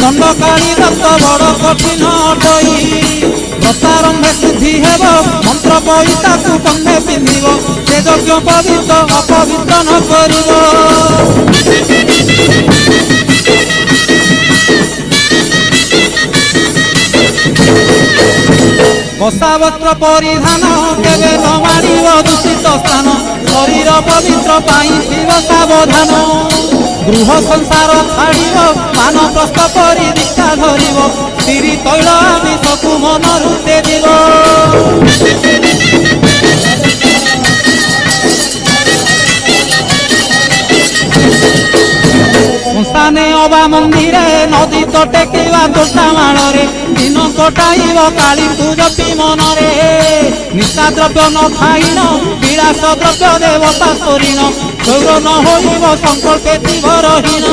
दंडकाली दत्त बड़ कठिन अटई व्रतारंभे सिद्धि हेब मंत्र पईता को कंधे पिंधिब से यज्ञ पवित्र अपवित्र न करिब। कषा वस्त्र परिधान केवे न मारिब दूषित स्थान शरीर पवित्र पाई शिव सावधान। गृह संसार छाड़िब मान प्रस्थ करी दीक्षा धरिब स्त्री तैल आदि सबु मनरु तेजिब। संस्थाने अबा मंदिरे नदी तो टेकिवा तोटा माड़े दिन कटाइब काली पूजती मनरे निशा द्रव्य न खाइन विलास द्रव्य देवता स्तरीण चौर न होइब संकल्पे थिब रहीन।